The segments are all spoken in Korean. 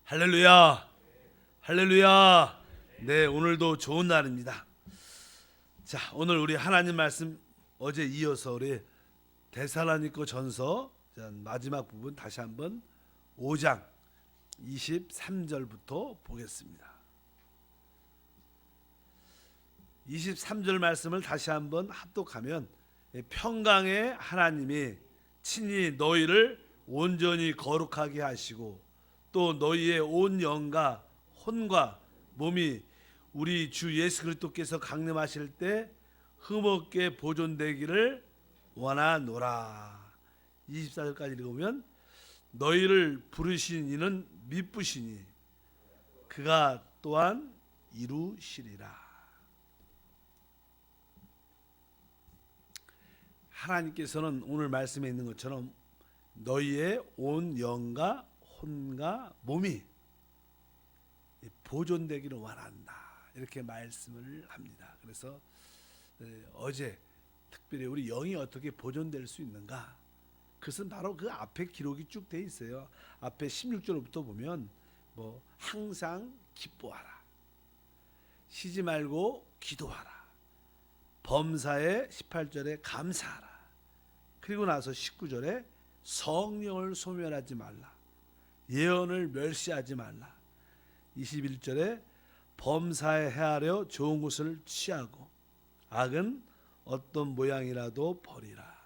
할렐루야, 할렐루야. 네, 오늘도 좋은 날입니다. 자, 오늘 우리 하나님 말씀 어제 이어서 우리 데살로니가 전서 마지막 부분 다시 한번 5장 23절부터 보겠습니다. 23절 말씀을 다시 한번 합독하면, 평강의 하나님이 친히 너희를 온전히 거룩하게 하시고 또 너희의 온 영과 혼과 몸이 우리 주 예수 그리스도께서 강림하실 때 흠없게 보존되기를 원하노라. 24절까지 읽으면, 너희를 부르신 이는 미쁘시니 그가 또한 이루시리라. 하나님께서는 오늘 말씀에 있는 것처럼 너희의 온 영과 혼과 몸이 보존되기를 원한다, 이렇게 말씀을 합니다. 그래서 어제 특별히 우리 영이 어떻게 보존될 수 있는가, 그것은 바로 그 앞에 기록이 쭉 돼 있어요. 앞에 16절부터 보면 항상 기뻐하라, 쉬지 말고 기도하라, 범사에 18절에 감사하라, 그리고 나서 19절에 성령을 소멸하지 말라, 예언을 멸시하지 말라, 21절에 범사에 헤아려 좋은 것을 취하고 악은 어떤 모양이라도 버리라.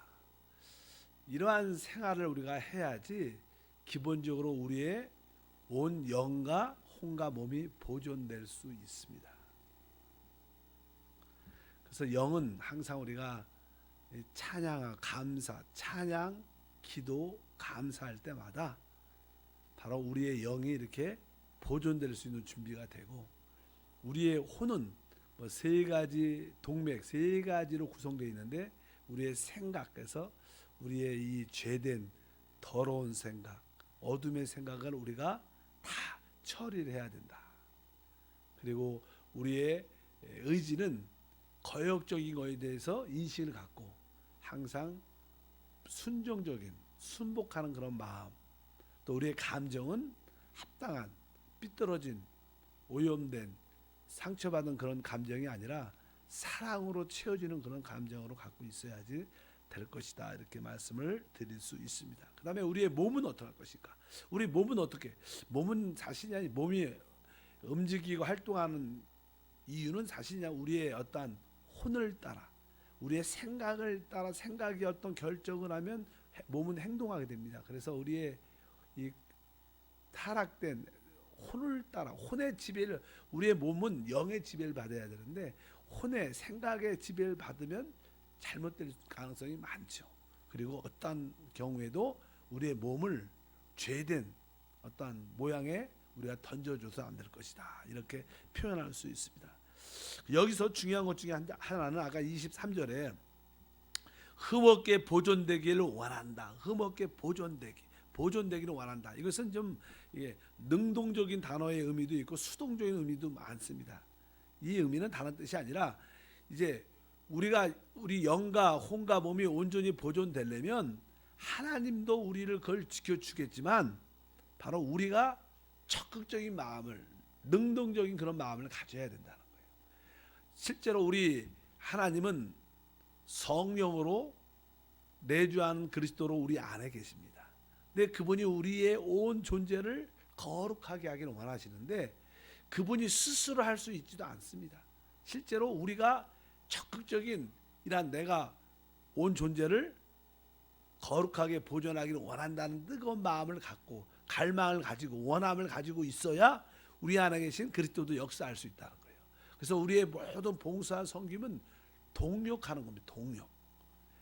이러한 생활을 우리가 해야지 기본적으로 우리의 온 영과 혼과 몸이 보존될 수 있습니다. 그래서 영은 항상 우리가 찬양, 감사, 찬양, 기도, 감사할 때마다 바로 우리의 영이 이렇게 보존될 수 있는 준비가 되고, 우리의 혼은 세 가지 동맥, 세 가지로 구성되어 있는데, 우리의 생각에서 우리의 이 죄된 더러운 생각, 어둠의 생각을 우리가 다 처리를 해야 된다. 그리고 우리의 의지는 거역적인 것에 대해서 인식을 갖고 항상 순종적인, 순복하는 그런 마음, 또 우리의 감정은 합당한, 삐뚤어진, 오염된, 상처받은 그런 감정이 아니라 사랑으로 채워지는 그런 감정으로 갖고 있어야지 될 것이다, 이렇게 말씀을 드릴 수 있습니다. 그 다음에 우리의 몸은 어떻게 할 것인가? 우리 몸은 어떻게? 몸은 자신이 아니, 몸이 움직이고 활동하는 이유는 자신이 아니 우리의 어떠한 혼을 따라, 우리의 생각을 따라, 생각이 어떤 결정을 하면 몸은 행동하게 됩니다. 그래서 우리의 이 타락된 혼을 따라, 혼의 지배를, 우리의 몸은 영의 지배를 받아야 되는데 혼의 생각의 지배를 받으면 잘못될 가능성이 많죠. 그리고 어떠한 경우에도 우리의 몸을 죄된 어떠한 모양에 우리가 던져줘서 안 될 것이다, 이렇게 표현할 수 있습니다. 여기서 중요한 것 중에 하나는 아까 23절에 흠없게 보존되기를 원한다, 흠없게 보존되기를 원한다. 이것은 좀 능동적인 단어의 의미도 있고 수동적인 의미도 많습니다. 이 의미는 다른 뜻이 아니라, 이제 우리 영과 혼과 몸이 온전히 보존되려면 하나님도 우리를 그걸 지켜주겠지만 바로 우리가 적극적인 마음을, 능동적인 그런 마음을 가져야 된다는 거예요. 실제로 우리 하나님은 성령으로 내주한 그리스도로 우리 안에 계십니다. 근데 그분이 우리의 온 존재를 거룩하게 하기를 원하시는데 그분이 스스로 할 수 있지도 않습니다. 실제로 우리가 적극적인 이런 내가 온 존재를 거룩하게 보존하기를 원한다는 뜨거운 마음을 갖고, 갈망을 가지고, 원함을 가지고 있어야 우리 안에 계신 그리스도도 역사할 수 있다는 거예요. 그래서 우리의 모든 봉사와 섬김은 동력하는 겁니다. 동력.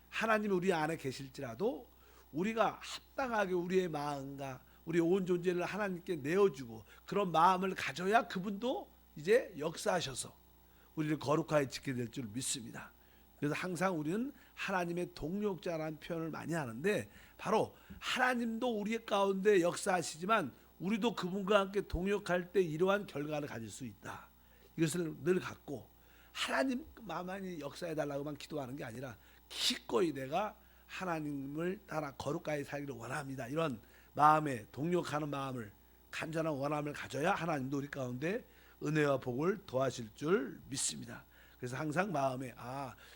하나님이 우리 안에 계실지라도 우리가 합당하게 우리의 마음과 우리 온 존재를 하나님께 내어주고 그런 마음을 가져야 그분도 이제 역사하셔서 우리를 거룩하게 지키게 될 줄 믿습니다. 그래서 항상 우리는 하나님의 동력자라는 표현을 많이 하는데, 바로 하나님도 우리 가운데 역사하시지만 우리도 그분과 함께 동역할 때 이러한 결과를 가질 수 있다. 이것을 늘 갖고 하나님만이 역사해달라고만 기도하는 게 아니라 기꺼이 내가 하나님을 따라 거룩하게 살기를 원합니다, 이런 마음에 동력하는 마음을 간절한 원함을 가져야 하나님도 우리 가운데 은혜와 복을 더하실 줄 믿습니다. 그래서 항상 마음에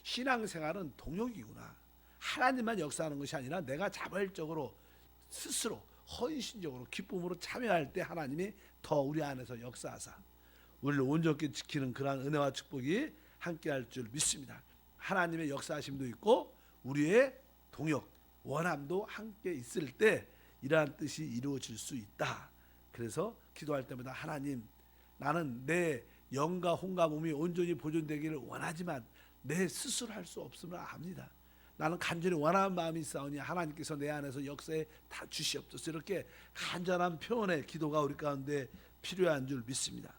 신앙생활은 동역이구나. 하나님만 역사하는 것이 아니라 내가 자발적으로 스스로 헌신적으로 기쁨으로 참여할 때 하나님이 더 우리 안에서 역사하사 우리를 온전히 지키는 그러한 은혜와 축복이 함께할 줄 믿습니다. 하나님의 역사하심도 있고 우리의 동역, 원함도 함께 있을 때 이러한 뜻이 이루어질 수 있다. 그래서 기도할 때마다 하나님, 나는 내 영과 혼과 몸이 온전히 보존되기를 원하지만 내 스스로 할 수 없음을 압니다. 나는 간절히 원하는 마음이 있사오니 하나님께서 내 안에서 역사에 다 주시옵소서. 이렇게 간절한 표현의 기도가 우리 가운데 필요한 줄 믿습니다.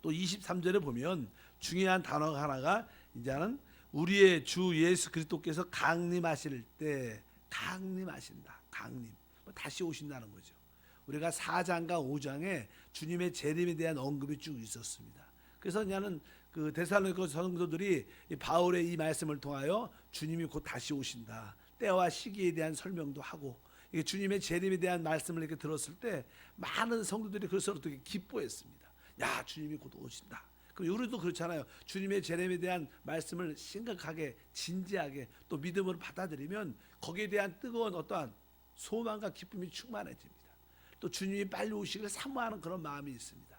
또 23절에 보면 중요한 단어가 하나가 이제는 우리의 주 예수 그리스도께서 강림하실 때 강림하신다. 강림. 다시 오신다는 거죠. 우리가 4장과 5장에 주님의 재림에 대한 언급이 쭉 있었습니다. 그래서 나는 그 데살로니가 성도들이 바울의 이 말씀을 통하여 주님이 곧 다시 오신다. 때와 시기에 대한 설명도 하고 이게 주님의 재림에 대한 말씀을 이렇게 들었을 때 많은 성도들이 그것을 어떻게 기뻐했습니다. 야, 주님이 곧 오신다. 그럼 우리도 그렇잖아요. 주님의 재림에 대한 말씀을 심각하게 진지하게 또 믿음으로 받아들이면 거기에 대한 뜨거운 어떠한 소망과 기쁨이 충만해집니다. 또 주님이 빨리 오시기를 사모하는 그런 마음이 있습니다.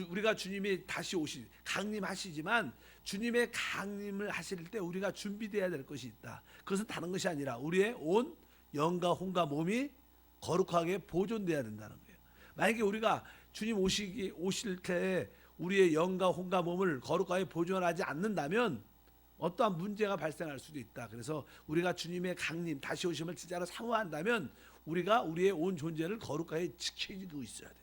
우리가 주님이 다시 강림하시지만 주님의 강림을 하실 때 우리가 준비되어야 될 것이 있다. 그것은 다른 것이 아니라 우리의 온 영과 혼과 몸이 거룩하게 보존되어야 된다는 거예요. 만약에 우리가 주님 오실 때 우리의 영과 혼과 몸을 거룩하게 보존하지 않는다면 어떠한 문제가 발생할 수도 있다. 그래서 우리가 주님의 강림, 다시 오심을 진짜로 사모한다면 우리가 우리의 온 존재를 거룩하게 지키고 있어야 된다.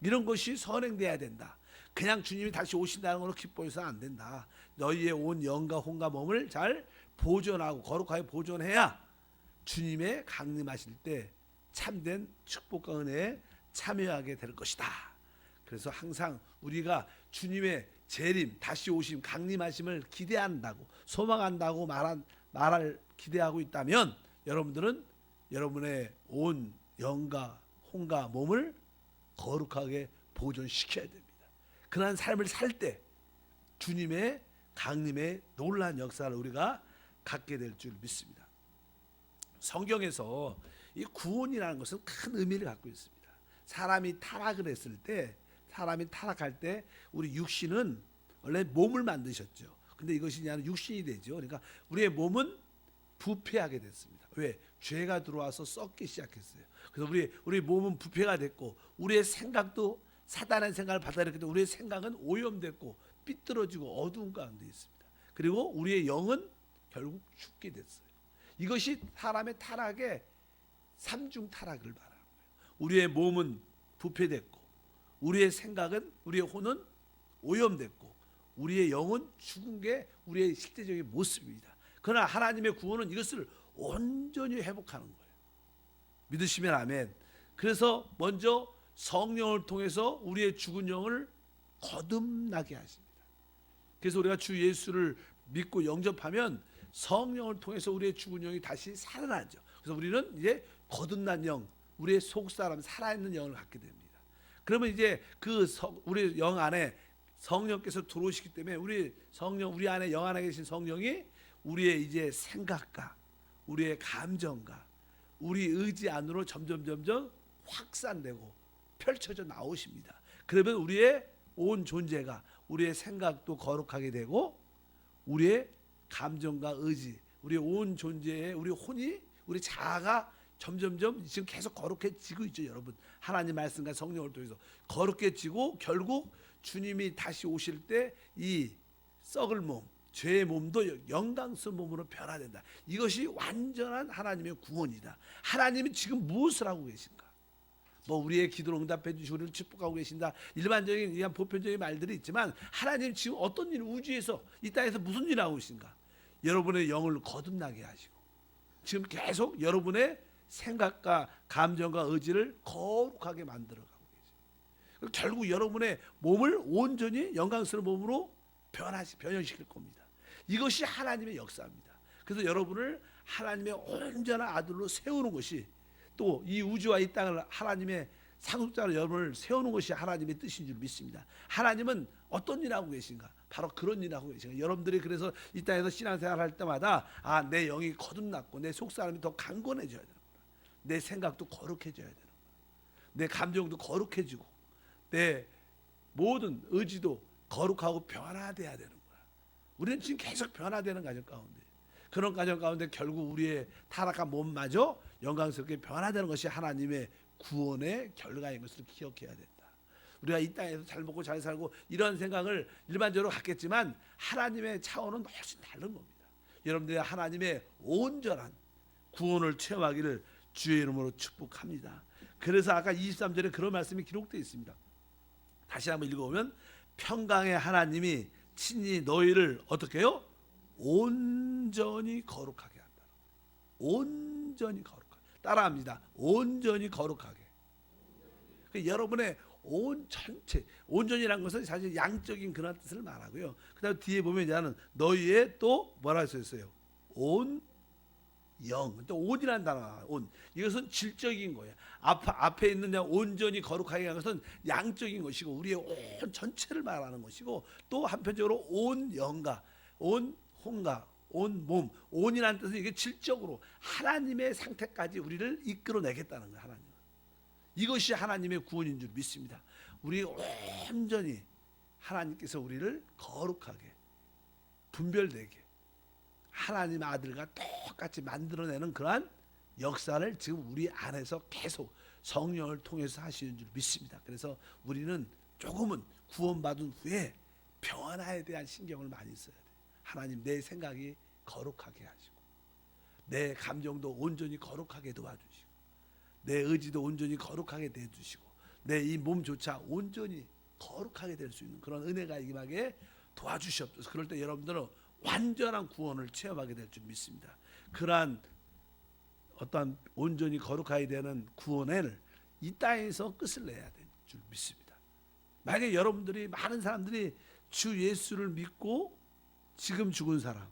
이런 것이 선행돼야 된다. 그냥 주님이 다시 오신다는 걸로 기뻐해서는 안 된다. 너희의 온 영과 혼과 몸을 잘 보존하고 거룩하게 보존해야 주님의 강림하실 때 참된 축복과 은혜에 참여하게 될 것이다. 그래서 항상 우리가 주님의 재림, 다시 오심, 강림하심을 기대한다고 소망한다고 말할 기대하고 있다면 여러분들은 여러분의 온 영과 혼과 몸을 거룩하게 보존시켜야 됩니다. 그러한 삶을 살 때 주님의 강림의 놀라운 역사를 우리가 갖게 될 줄 믿습니다. 성경에서 이 구원이라는 것은 큰 의미를 갖고 있습니다. 사람이 타락을 했을 때 사람이 타락할 때 우리 육신은 원래 몸을 만드셨죠. 근데 이것이 이제 육신이 되죠. 그러니까 우리의 몸은 부패하게 됐습니다. 왜? 죄가 들어와서 썩기 시작했어요. 그래서 우리 몸은 부패가 됐고 우리의 생각도 사단의 생각을 받아들였기 때문에 우리의 생각은 오염됐고 삐뚤어지고 어두운 가운데 있습니다. 그리고 우리의 영은 결국 죽게 됐어요. 이것이 사람의 타락의 삼중 타락을 말하는 거예요. 우리의 몸은 부패됐고 우리의 생각은 우리의 혼은 오염됐고 우리의 영은 죽은 게 우리의 실제적인 모습입니다. 그러나 하나님의 구원은 이것을 온전히 회복하는 거예요. 믿으시면 아멘. 그래서 먼저 성령을 통해서 우리의 죽은 영을 거듭나게 하십니다. 그래서 우리가 주 예수를 믿고 영접하면 성령을 통해서 우리의 죽은 영이 다시 살아나죠. 그래서 우리는 이제 거듭난 영, 우리의 속사람 살아있는 영을 갖게 됩니다. 그러면 이제 우리 영 안에 성령께서 들어오시기 때문에 우리 안에 영 안에 계신 성령이 우리의 이제 생각과 우리의 감정과 우리 의지 안으로 점점 확산되고 펼쳐져 나오십니다. 그러면 우리의 온 존재가 우리의 생각도 거룩하게 되고 우리의 감정과 의지, 우리의 온 존재의 우리 혼이 우리 자아가 점점 지금 계속 거룩해지고 있죠. 여러분 하나님 말씀과 성령을 통해서 거룩해지고 결국 주님이 다시 오실 때 이 썩을 몸, 죄의 몸도 영광스러운 몸으로 변화된다. 이것이 완전한 하나님의 구원이다. 하나님이 지금 무엇을 하고 계신가? 뭐 우리의 기도를 응답해 주시고 우리를 축복하고 계신다. 일반적인 이한 보편적인 말들이 있지만 하나님 지금 어떤 일 우주에서 이 땅에서 무슨 일을 하고 계신가? 여러분의 영을 거듭나게 하시고 지금 계속 여러분의 생각과 감정과 의지를 거룩하게 만들어가고 계십니다. 결국 여러분의 몸을 온전히 영광스러운 몸으로 변형시킬 겁니다. 이것이 하나님의 역사입니다. 그래서 여러분을 하나님의 온전한 아들로 세우는 것이 또 이 우주와 이 땅을 하나님의 상속자로 여러분을 세우는 것이 하나님의 뜻인 줄 믿습니다. 하나님은 어떤 일을 하고 계신가? 바로 그런 일을 하고 계신가? 여러분들이 그래서 이 땅에서 신앙생활을 할 때마다 내 영이 거듭났고 내 속사람이 더 강건해져야 되는 거야. 내 생각도 거룩해져야 되는 거야. 내 감정도 거룩해지고 내 모든 의지도 거룩하고 변화돼야 되는 거야. 우리는 지금 계속 변화되는 과정 가운데, 그런 과정 가운데 결국 우리의 타락한 몸마저 영광스럽게 변화되는 것이 하나님의 구원의 결과인 것을 기억해야 된다. 우리가 이 땅에서 잘 먹고 잘 살고 이런 생각을 일반적으로 갖겠지만 하나님의 차원은 훨씬 다른 겁니다. 여러분들이 하나님의 온전한 구원을 체험하기를 주의 이름으로 축복합니다. 그래서 아까 23절에 그런 말씀이 기록되어 있습니다. 다시 한번 읽어보면 평강의 하나님이 친히 너희를 어떻게 해요? 온전히 거룩하게 한다. 온전히 거룩하게. 따라합니다. 온전히 거룩하게. 여러분의 온 전체, 온전이라는 것은 사실 양적인 그런 뜻을 말하고요. 그 다음에 뒤에 보면 이제는 너희의 또 뭐라 했어요? 온 영. 또 온이라는 단어가 온. 이것은 질적인 거예요. 앞에 있는 온전히 거룩하게 하는 것은 양적인 것이고 우리의 온 전체를 말하는 것이고, 또 한편적으로 온 영과 온 혼과 온 몸, 온이라는 뜻은 이게 질적으로 하나님의 상태까지 우리를 이끌어내겠다는 거예요. 하나님. 이것이 하나님의 구원인 줄 믿습니다. 우리 온전히 하나님께서 우리를 거룩하게 분별되게 하나님의 아들과 똑같이 만들어내는 그러한 역사를 지금 우리 안에서 계속 성령을 통해서 하시는 줄 믿습니다. 그래서 우리는 조금은 구원받은 후에 변화에 대한 신경을 많이 써야 돼요. 하나님, 내 생각이 거룩하게 하시고 내 감정도 온전히 거룩하게 도와주시고 내 의지도 온전히 거룩하게 내주시고 내 이 몸조차 온전히 거룩하게 될 수 있는 그런 은혜가 임하게 도와주시옵소서. 그럴 때 여러분들은 완전한 구원을 체험하게 될 줄 믿습니다. 그러한 어떠한 온전히 거룩하게 되는 구원을 이 땅에서 끝을 내야 될 줄 믿습니다. 만약에 여러분들이, 많은 사람들이 주 예수를 믿고 지금 죽은 사람,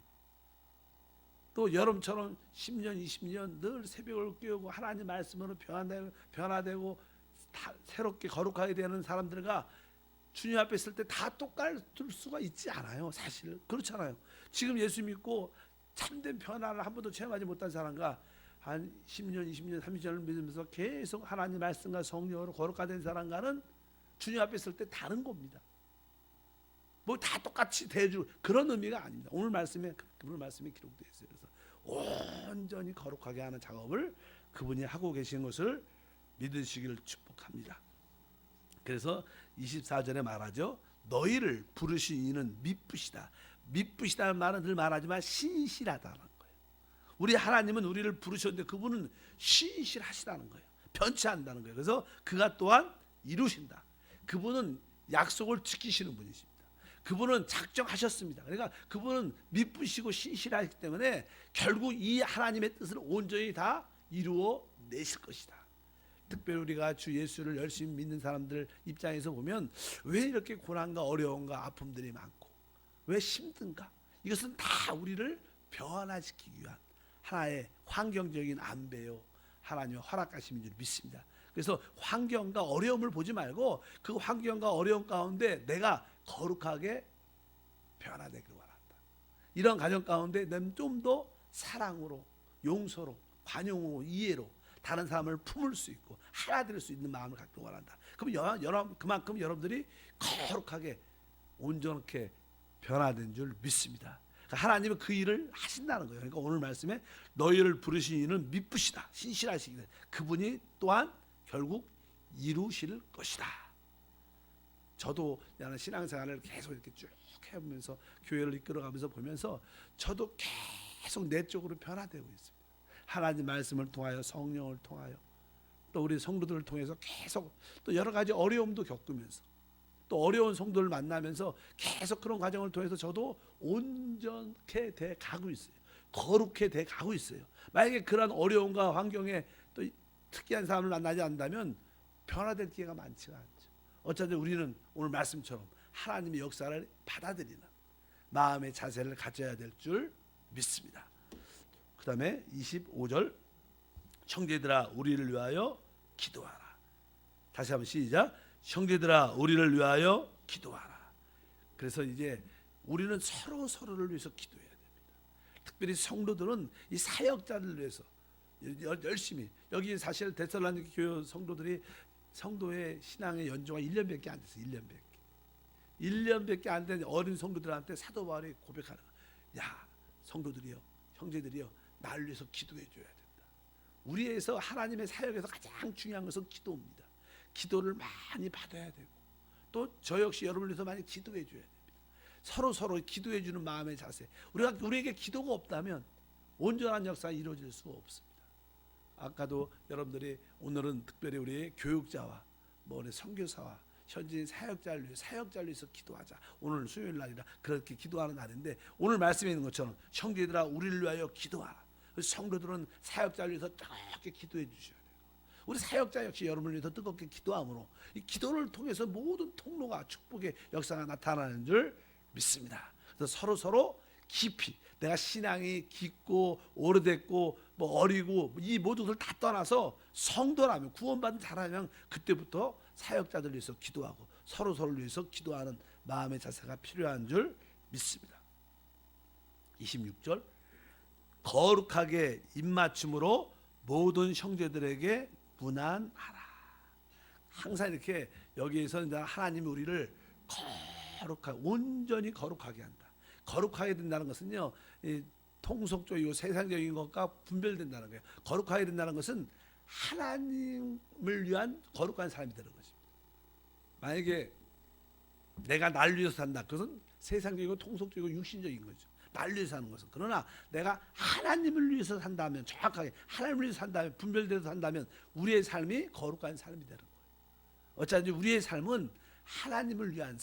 또 여러분처럼 10년 20년 늘 새벽을 깨우고 하나님 말씀으로 변화되고 새롭게 거룩하게 되는 사람들과 주님 앞에 있을 때 다 똑같을 수가 있지 않아요. 사실 그렇잖아요. 지금 예수 믿고 참된 변화를 한 번도 체험하지 못한 사람과 한 10년 20년 30년을 믿으면서 계속 하나님 말씀과 성령으로 거룩하게 된 사람과는 주님 앞에 있을 때 다른 겁니다. 뭐 다 똑같이 대주 그런 의미가 아닙니다. 오늘 말씀에 기록되어 있어요. 그래서 온전히 거룩하게 하는 작업을 그분이 하고 계신 것을 믿으시기를 축복합니다. 그래서 24절에 말하죠. 너희를 부르신 이는 미쁘시다. 미쁘시다는 말은 늘 말하지만 신실하다는 거예요. 우리 하나님은 우리를 부르셨는데 그분은 신실하시다는 거예요. 변치 않는다는 거예요. 그래서 그가 또한 이루신다. 그분은 약속을 지키시는 분이십니다. 그분은 작정하셨습니다. 그러니까 그분은 미쁘시고 신실하기 때문에 결국 이 하나님의 뜻을 온전히 다 이루어 내실 것이다. 특별히 우리가 주 예수를 열심히 믿는 사람들 입장에서 보면 왜 이렇게 고난과 어려움과 아픔들이 많고 왜 힘든가? 이것은 다 우리를 변화시키기 위한 하나의 환경적인 안배요, 하나님의 허락하심인 줄 믿습니다. 그래서 환경과 어려움을 보지 말고 그 환경과 어려움 가운데 내가 거룩하게 변화되기를 원한다. 이런 가정 가운데 난 좀 더 사랑으로, 용서로, 관용으로, 이해로 다른 사람을 품을 수 있고 하나 될 수 있는 마음을 갖기 원한다. 그럼 그만큼 여러분들이 거룩하게 온전하게 변화된 줄 믿습니다. 그러니까 하나님은 그 일을 하신다는 거예요. 그러니까 오늘 말씀에 너희를 부르신 이는 미쁘시다, 신실하시기 때문에 그분이 또한 결국 이루실 것이다. 저도 신앙생활을 계속 이렇게 쭉 해보면서 교회를 이끌어가면서 보면서 저도 계속 내적으로 변화되고 있습니다. 하나님 말씀을 통하여 성령을 통하여 또 우리 성도들을 통해서 계속 또 여러 가지 어려움도 겪으면서 또 어려운 성도를 만나면서 계속 그런 과정을 통해서 저도 온전케 돼 가고 있어요. 거룩해 돼 가고 있어요. 만약에 그런 어려움과 환경에 또 특이한 사람을 만나지 않는다면 변화될 기회가 많지가 않죠. 어쩌면 우리는 오늘 말씀처럼 하나님의 역사를 받아들이는 마음의 자세를 가져야 될 줄 믿습니다. 그 다음에 25절, 형제들아 우리를 위하여 기도하라. 다시 한번 시작. 형제들아 우리를 위하여 기도하라. 그래서 이제 우리는 서로를 위해서 기도해야 됩니다. 특별히 성도들은 이 사역자들을 위해서 열심히, 여기 사실 데살로니가 교회 성도들이 성도의 신앙의 연조가 1년밖에 안 됐어요. 1년밖에 안 된 어린 성도들한테 사도 바울이 고백하는 거야. 야, 성도들이요, 형제들이요, 나를 위해서 기도해 줘야 된다. 우리에서 하나님의 사역에서 가장 중요한 것은 기도입니다. 기도를 많이 받아야 되고, 또 저 역시 여러분을 위해서 많이 기도해 줘야 됩니다. 서로 기도해 주는 마음의 자세. 우리에게 기도가 없다면 온전한 역사가 이루어질 수가 없습니다. 아까도 여러분들이 오늘은 특별히 우리 교육자와 우리 선교사와 현지인 사역자를 위해서 기도하자. 오늘 수요일 날이라 그렇게 기도하는 날인데, 오늘 말씀에 있는 것처럼 형제들아 우리를 위하여 기도하라. 성도들은 사역자를 위해서 뜨겁게 기도해 주셔야 돼요. 우리 사역자 역시 여러분을 위해서 뜨겁게 기도함으로 이 기도를 통해서 모든 통로가 축복의 역사가 나타나는 줄 믿습니다. 그래서 서로 깊이, 내가 신앙이 깊고 오래됐고 어리고 이 모든 것을 다 떠나서 성도라면, 구원받은 자라면 그때부터 사역자들 위해서 기도하고 서로를 위해서 기도하는 마음의 자세가 필요한 줄 믿습니다. 26절, 거룩하게 입맞춤으로 모든 형제들에게 문안하라. 항상 이렇게 여기에서 하나님이 우리를 거룩하게, 온전히 거룩하게 한다. 거룩하게 된다는 것은요, 이 통속적이고 세상적인 것과 분별된다는 거예요. 거룩하게 된다는 것은 하나님을 위한 거룩한 사람이 되는 것입니다. 만약에 내가 날 위해서 산다, 그것은 세상적이고 통속적이고 육신적인 거죠. 날 위해서 사는 것은. 그러나 내가 하나님을 위해서 산다면, 정확하게 하나님을 위해서 산다면, 분별돼서 산다면 우리의 삶이 거룩한 삶이 되는 거예요. 어차피 우리의 삶은 하나님을 위한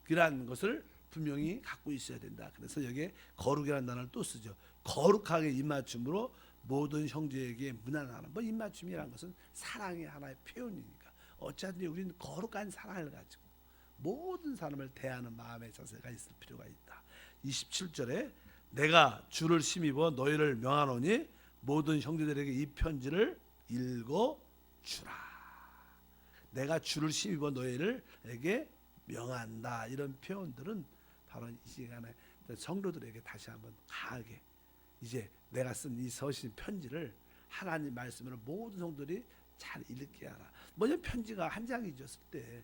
삶이라는 것을 분명히 갖고 있어야 된다. 그래서 여기에 거룩이라는 단어를 또 쓰죠. 거룩하게 입맞춤으로 모든 형제에게 문안하라. 입맞춤이라는 것은 사랑의 하나의 표현이니까 어차피 우리는 거룩한 사랑을 가지고 모든 사람을 대하는 마음의 자세가 있을 필요가 있다. 27절에 내가 주를 힘입어 너희를 명하노니 모든 형제들에게 이 편지를 읽어주라. 내가 주를 힘입어 너희를에게 명한다. 이런 표현들은 바로 이 시간에 성도들에게 다시 한번 강하게, 이제 내가 쓴 이 서신 편지를 하나님 말씀으로 모든 성도들이 잘 읽게 하라. 뭐냐, 편지가 한 장이 줬을 때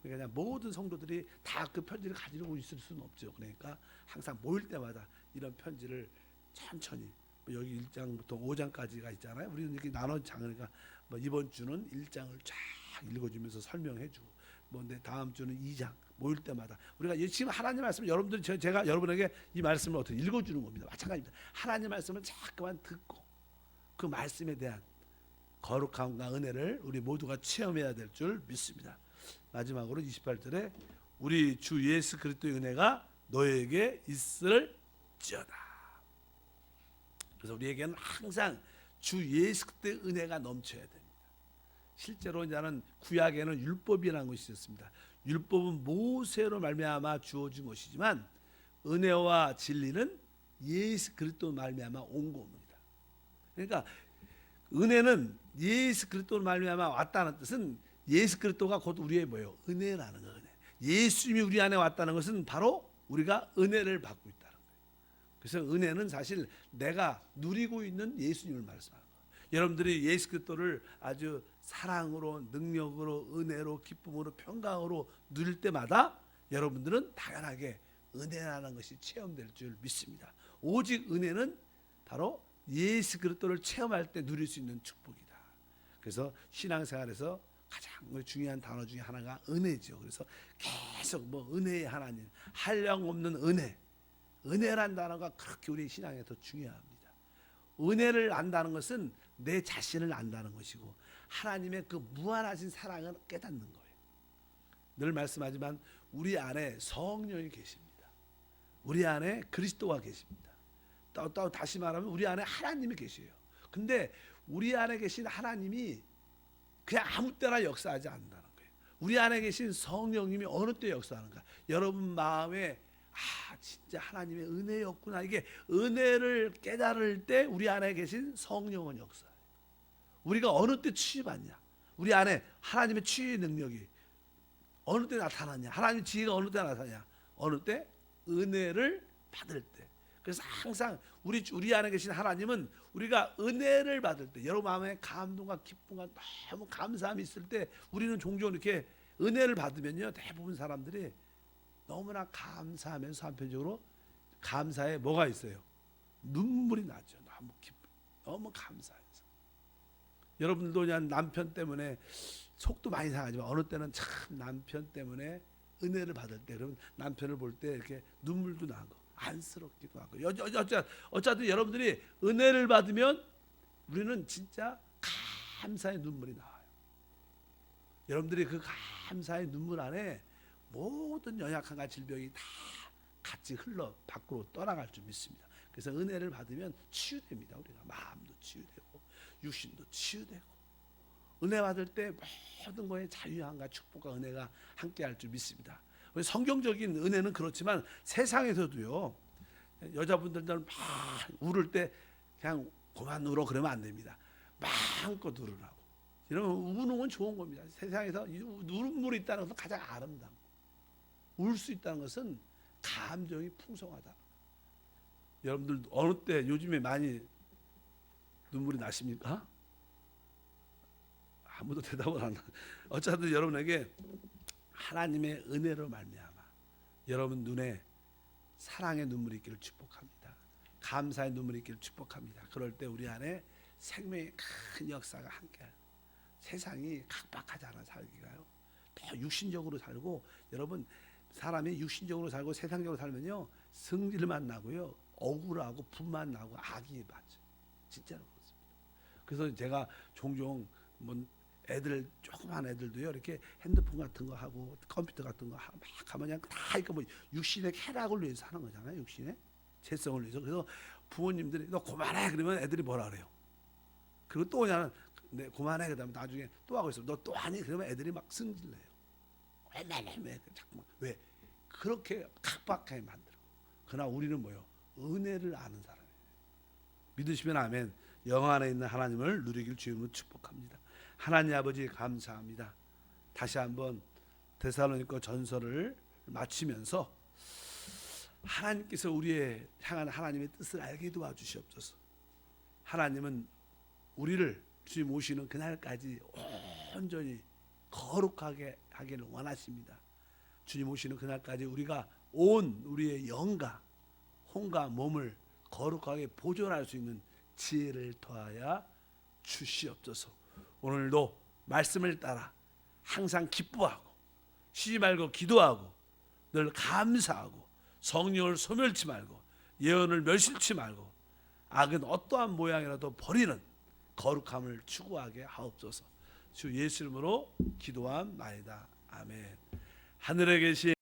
그냥 모든 성도들이 다 그 편지를 가지고 있을 수는 없죠. 그러니까 항상 모일 때마다 이런 편지를 천천히, 여기 1장부터 5장까지가 있잖아요. 우리는 이렇게 나눠 장으니까 이번 주는 1장을 쫙 읽어주면서 설명해주고, 근데 다음 주는 2장, 모일 때마다 우리가 지금 하나님 말씀, 여러분들 제가 여러분에게 이 말씀을 어떻게 읽어주는 겁니다. 마찬가지입니다. 하나님 말씀을 자꾸만 듣고 그 말씀에 대한 거룩함과 은혜를 우리 모두가 체험해야 될 줄 믿습니다. 마지막으로 28절에 우리 주 예수 그리스도의 은혜가 너에게 있을지어다. 그래서 우리에게는 항상 주 예수 그리스도의 은혜가 넘쳐야 됩니다. 실제로 이제는 구약에는 율법이라는 것이 있었습니다. 율법은 모세로 말미암아 주어진 것이지만 은혜와 진리는 예수 그리스도 말미암아 온 겁니다. 그러니까 은혜는 예수 그리스도 말미암아 왔다는 뜻은 예수 그리스도가 곧 우리의 뭐예요? 은혜라는 거예요. 예수님이 우리 안에 왔다는 것은 바로 우리가 은혜를 받고 있다는 거예요. 그래서 은혜는 사실 내가 누리고 있는 예수님을 말씀하는 거예요. 여러분들이 예수 그리스도를 아주 사랑으로, 능력으로, 은혜로, 기쁨으로, 평강으로 누릴 때마다 여러분들은 당연하게 은혜라는 것이 체험될 줄 믿습니다. 오직 은혜는 바로 예수 그리스도를 체험할 때 누릴 수 있는 축복이다. 그래서 신앙생활에서 가장 중요한 단어 중에 하나가 은혜죠. 그래서 계속 은혜의 하나님, 한량없는 은혜, 은혜란 단어가 그렇게 우리 신앙에 더 중요합니다. 은혜를 안다는 것은 내 자신을 안다는 것이고 하나님의 그 무한하신 사랑을 깨닫는 거예요. 늘 말씀하지만 우리 안에 성령이 계십니다. 우리 안에 그리스도가 계십니다. 또 다시 말하면 우리 안에 하나님이 계셔요. 근데 우리 안에 계신 하나님이 그냥 아무 때나 역사하지 않는다는 거예요. 우리 안에 계신 성령님이 어느 때 역사하는가? 여러분 마음에 진짜 하나님의 은혜였구나. 이게 은혜를 깨달을 때 우리 안에 계신 성령은 역사해요. 우리가 어느 때 치유받냐? 우리 안에 하나님의 치유의 능력이 어느 때 나타나냐? 하나님의 지혜가 어느 때 나타나냐? 어느 때? 은혜를 받을 때. 그래서 항상 우리 안에 계신 하나님은 우리가 은혜를 받을 때, 여러분 마음에 감동과 기쁨과 너무 감사함이 있을 때, 우리는 종종 이렇게 은혜를 받으면요, 대부분 사람들이 너무나 감사하면서 한편적으로 감사에 뭐가 있어요? 눈물이 나죠. 너무 기쁨, 너무 감사해서. 여러분들도 그냥 남편 때문에 속도 많이 상하지만 어느 때는 참 남편 때문에 은혜를 받을 때, 그러면 남편을 볼 때 이렇게 눈물도 나고 안쓰럽기도 하고. 어쨌든 여러분들이 은혜를 받으면 우리는 진짜 감사의 눈물이 나와요. 여러분들이 그 감사의 눈물 안에 모든 연약함과 질병이 다 같이 흘러 밖으로 떠나갈 줄 믿습니다. 그래서 은혜를 받으면 치유됩니다. 우리가 마음도 치유되고 육신도 치유되고, 은혜 받을 때 모든 거에 자유함과 축복과 은혜가 함께할 줄 믿습니다. 성경적인 은혜는 그렇지만 세상에서도요, 여자분들은 막 울을 때 그냥 그만 울어 그러면 안 됩니다. 마음껏 울으라고. 이러면 우는 건 좋은 겁니다. 세상에서 눈물이 있다는 것은 가장 아름다운, 울 수 있다는 것은 감정이 풍성하다. 여러분들 어느 때 요즘에 많이 눈물이 나십니까? 아무도 대답을 안 하. 어쨌든 여러분에게 하나님의 은혜로 말미암아 여러분 눈에 사랑의 눈물이 있기를 축복합니다. 감사의 눈물이 있기를 축복합니다. 그럴 때 우리 안에 생명의 큰 역사가 함께할. 세상이 각박하잖아, 살기가요. 더 육신적으로 살고, 여러분 사람이 육신적으로 살고 세상적으로 살면요, 승질만 나고요, 억울하고 분만 나고 악이 맞죠. 진짜로 그렇습니다. 그래서 제가 종종 뭐 애들, 조그만 애들도요, 이렇게 핸드폰 같은 거 하고 컴퓨터 같은 거 막 하면 그냥 다 이거 뭐 육신의 쾌락을 위해서 하는 거잖아요. 육신의 재성을 위해서. 그래서 부모님들이 너 그만해 그러면 애들이 뭐라 그래요? 그리고 또 그냥 네, 그만해 그다음에 나중에 또 하고 있어. 너 또 하니? 그러면 애들이 막 승질내요. 왜 자꾸만 왜 그렇게 각박하게 만들어? 그러나 우리는 뭐요? 은혜를 아는 사람이에요. 믿으시면 아멘. 영 안에 있는 하나님을 누리길 주님으로 축복합니다. 하나님 아버지 감사합니다. 다시 한번 데살로니가 전서를 마치면서 하나님께서 우리의 향한 하나님의 뜻을 알게 도와주시옵소서. 하나님은 우리를 주님 오시는 그날까지 온전히 거룩하게 하기를 원하십니다. 주님 오시는 그날까지 우리가 온 우리의 영과 혼과 몸을 거룩하게 보존할 수 있는 지혜를 더하여 주시옵소서. 오늘도 말씀을 따라 항상 기뻐하고 쉬지 말고 기도하고 늘 감사하고 성령을 소멸치 말고 예언을 멸실치 말고 악은 어떠한 모양이라도 버리는 거룩함을 추구하게 하옵소서. 주 예수 이름으로 기도함나이다. 아멘. 하늘에 계신